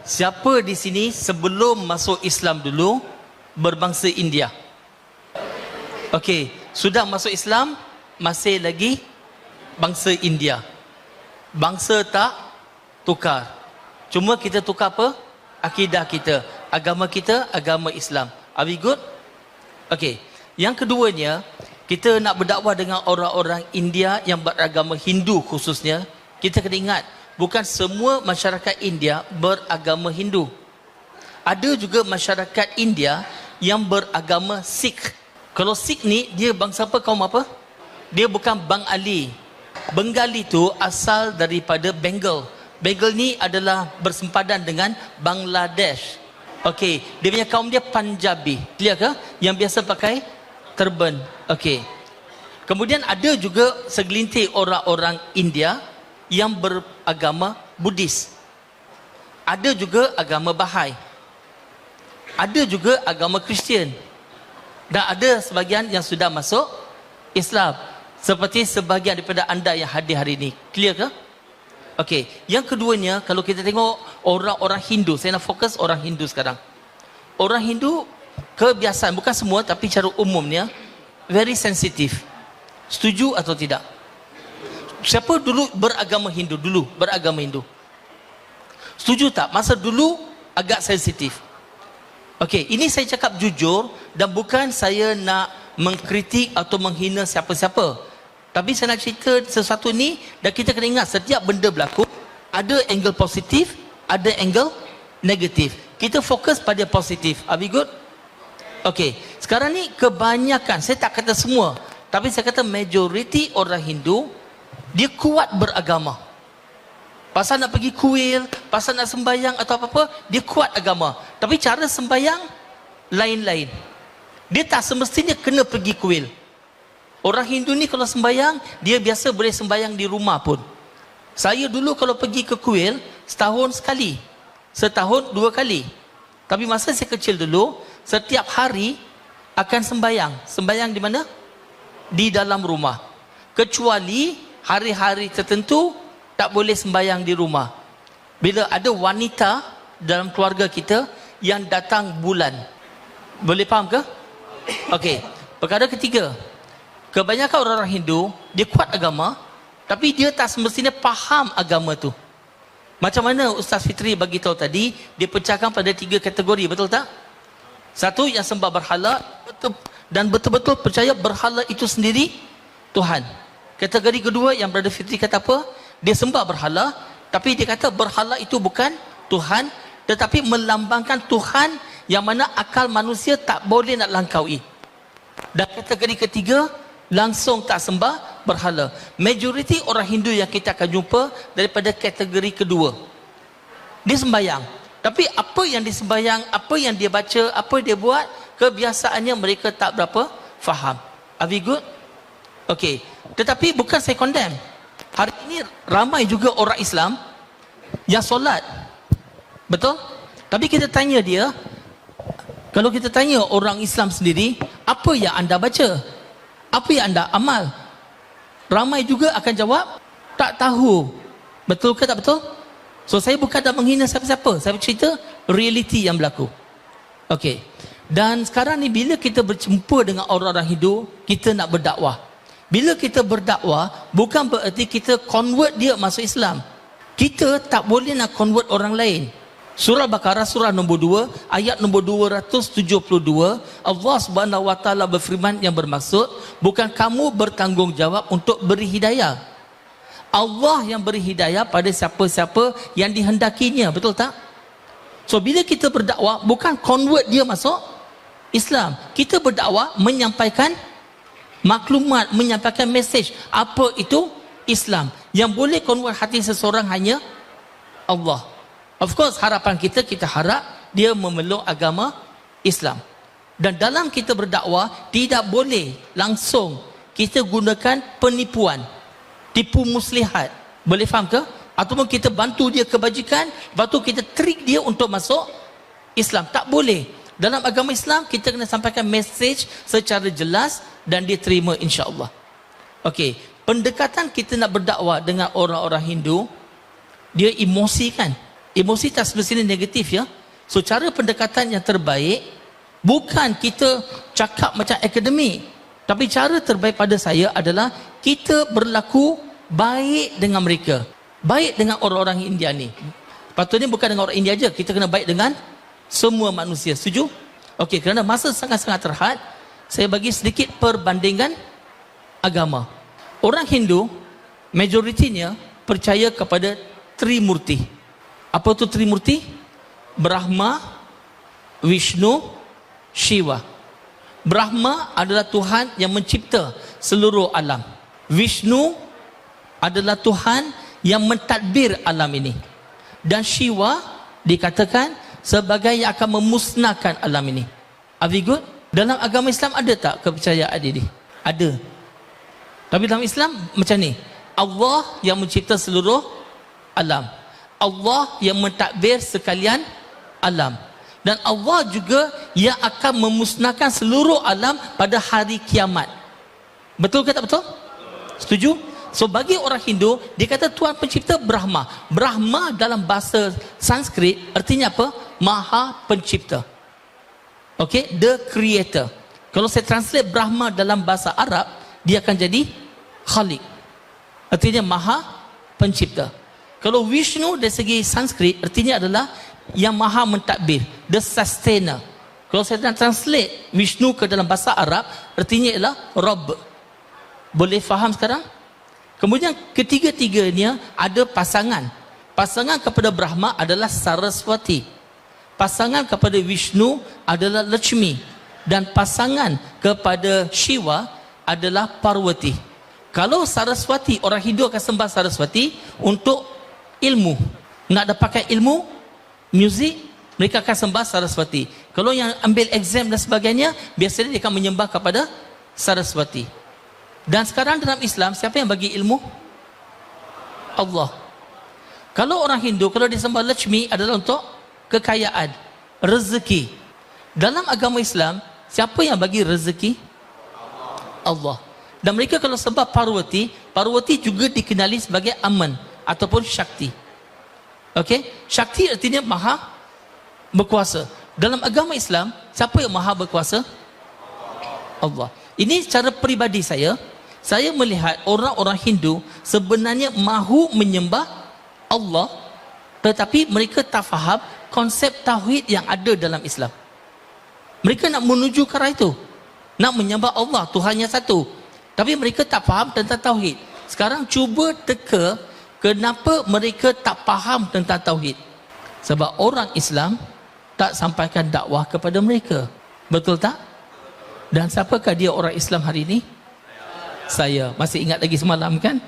siapa di sini sebelum masuk Islam dulu berbangsa India? Okey, sudah masuk Islam masih lagi bangsa India. Bangsa tak tukar. Cuma kita tukar apa? Akidah kita, agama kita, agama Islam. Are we good? Okey. Yang keduanya, kita nak berdakwah dengan orang-orang India yang beragama Hindu khususnya. Kita kena ingat, bukan semua masyarakat India beragama Hindu. Ada juga masyarakat India yang beragama Sikh. Kalau Sikh ni, dia bangsa apa, kaum apa? Dia bukan Bengali. Bengali tu asal daripada Bengal. Bengal ni adalah bersempadan dengan Bangladesh. Okey, dia punya kaum dia Punjabi. Clear ke? Yang biasa pakai turban. Okey. Kemudian ada juga segelintir orang-orang India yang beragama Buddhis. Ada juga agama Bahai. Ada juga agama Kristian. Dan ada sebahagian yang sudah masuk Islam. Seperti sebahagian daripada anda yang hadir hari ini. Clear ke? Okey. Yang keduanya, kalau kita tengok orang-orang Hindu, saya nak fokus orang Hindu sekarang. Orang Hindu, kebiasaan, bukan semua tapi cara umumnya, very sensitif. Setuju atau tidak? Siapa dulu beragama Hindu? Dulu beragama Hindu. Setuju tak? Masa dulu agak sensitif. Okey, ini saya cakap jujur dan bukan saya nak mengkritik atau menghina siapa-siapa. Tapi saya nak cerita sesuatu ni dan kita kena ingat setiap benda berlaku ada angle positif, ada angle negatif. Kita fokus pada positif. Are we good? Okey, sekarang ni kebanyakan, saya tak kata semua, tapi saya kata majoriti orang Hindu dia kuat beragama. Pasal nak pergi kuil, pasal nak sembahyang atau apa-apa, dia kuat agama. Tapi cara sembahyang lain-lain. Dia tak semestinya kena pergi kuil. Orang Hindu ni kalau sembahyang, dia biasa boleh sembahyang di rumah pun. Saya dulu kalau pergi ke kuil, setahun sekali. Setahun 2 kali. Tapi masa saya kecil dulu, setiap hari akan sembahyang. Sembahyang di mana? Di dalam rumah. Kecuali hari-hari tertentu, tak boleh sembahyang di rumah. Bila ada wanita dalam keluarga kita yang datang bulan. Boleh faham ke? Okey. Perkara ketiga, kebanyakan orang-orang Hindu, dia kuat agama, tapi dia tak semestinya faham agama tu. Macam mana Ustaz Fitri bagi tahu tadi, dia pecahkan pada 3 kategori, betul tak? Satu, yang sembah berhala, dan betul-betul percaya berhala itu sendiri Tuhan. Kategori kedua, yang Brother Fitri kata apa? Dia sembah berhala, tapi dia kata berhala itu bukan Tuhan, tetapi melambangkan Tuhan yang mana akal manusia tak boleh nak langkaui. Dan kategori ketiga, langsung tak sembah berhala. Majoriti orang Hindu yang kita akan jumpa daripada kategori kedua. Dia sembahyang, tapi apa yang disembahyang, apa yang dia baca, apa dia buat, kebiasaannya mereka tak berapa faham. Are we good? Okey. Tetapi bukan saya condemn. Hari ini ramai juga orang Islam yang solat. Betul? Tapi kita tanya dia, kalau kita tanya orang Islam sendiri, apa yang anda baca? Apa yang anda amal? Ramai juga akan jawab, tak tahu. Betul ke tak betul? So saya bukan nak menghina siapa-siapa. Saya cerita realiti yang berlaku. Okey. Dan sekarang ni bila kita berjumpa dengan orang-orang Hindu, kita nak berdakwah. Bila kita berdakwah, bukan bererti kita convert dia masuk Islam. Kita tak boleh nak convert orang lain. Surah Baqarah surah nombor 2 ayat nombor 272, Allah Subhanahu wa taala berfirman yang bermaksud, bukan kamu bertanggungjawab untuk beri hidayah. Allah yang beri hidayah pada siapa-siapa yang dihendakinya, betul tak? So bila kita berdakwah, bukan convert dia masuk Islam. Kita berdakwah menyampaikan maklumat, menyampaikan mesej apa itu Islam. Yang boleh convert hati seseorang hanya Allah. Of course harapan kita harap dia memeluk agama Islam. Dan dalam kita berdakwah, tidak boleh langsung kita gunakan penipuan, tipu muslihat. Boleh faham ke? Ataupun kita bantu dia kebajikan, lepas tu kita trik dia untuk masuk Islam. Tak boleh. Dalam agama Islam, kita kena sampaikan mesej secara jelas dan dia terima insya-Allah. Okey, pendekatan kita nak berdakwah dengan orang-orang Hindu, dia emosi kan? Emosi tak semestinya negatif ya. So cara pendekatan yang terbaik bukan kita cakap macam akademik, tapi cara terbaik pada saya adalah kita berlaku baik dengan mereka, baik dengan orang-orang India ni. Patutnya bukan dengan orang India aja, kita kena baik dengan semua manusia. Setuju? Okey, kerana masa sangat-sangat terhad, saya bagi sedikit perbandingan agama. Orang Hindu majoritinya percaya kepada Trimurti. Apa tu Trimurti? Brahma, Vishnu, Shiva. Brahma adalah Tuhan yang mencipta seluruh alam. Vishnu adalah Tuhan yang mentadbir alam ini. Dan Shiva dikatakan sebagai yang akan memusnahkan alam ini. Are we good? Dalam agama Islam ada tak kepercayaan ini? Ada. Tapi dalam Islam macam ni. Allah yang mencipta seluruh alam. Allah yang mentadbir sekalian alam. Dan Allah juga yang akan memusnahkan seluruh alam pada hari kiamat. Betul ke tak betul? Setuju? So bagi orang Hindu, dia kata Tuhan pencipta Brahma. Brahma dalam bahasa Sanskrit artinya apa? Maha pencipta. Okay, the creator. Kalau saya translate Brahma dalam bahasa Arab, dia akan jadi Khaliq. Artinya maha pencipta. Kalau Vishnu dari segi Sanskrit artinya adalah yang maha mentadbir, the sustainer. Kalau saya nak translate Vishnu ke dalam bahasa Arab, artinya ialah Rabb. Boleh faham sekarang? Kemudian ketiga-tiganya ada pasangan. Pasangan kepada Brahma adalah Saraswati. Pasangan kepada Vishnu adalah Lakshmi. Dan pasangan kepada Shiva adalah Parvati. Kalau Saraswati, orang Hindu akan sembah Saraswati untuk ilmu. Nak dapatkan ilmu, muzik, mereka akan sembah Saraswati. Kalau yang ambil exam dan sebagainya, biasanya dia akan menyembah kepada Saraswati. Dan sekarang dalam Islam, siapa yang bagi ilmu? Allah. Kalau orang Hindu, kalau dia sembah Lakshmi adalah untuk kekayaan, rezeki. Dalam agama Islam, siapa yang bagi rezeki? Allah. Dan mereka kalau sembah Parvati, Parvati juga dikenali sebagai Aman ataupun Shakti. Okey, Shakti artinya maha berkuasa. Dalam agama Islam, siapa yang maha berkuasa? Allah. Ini cara peribadi saya. Saya melihat orang-orang Hindu sebenarnya mahu menyembah Allah, tetapi mereka tak faham konsep tauhid yang ada dalam Islam. Mereka nak menuju ke arah itu, nak menyembah Allah, Tuhan yang satu, tapi mereka tak faham tentang tauhid. Sekarang cuba teka kenapa mereka tak faham tentang tauhid. Sebab orang Islam tak sampaikan dakwah kepada mereka. Betul tak? Dan siapakah dia orang Islam hari ini? Saya. Masih ingat lagi semalam kan?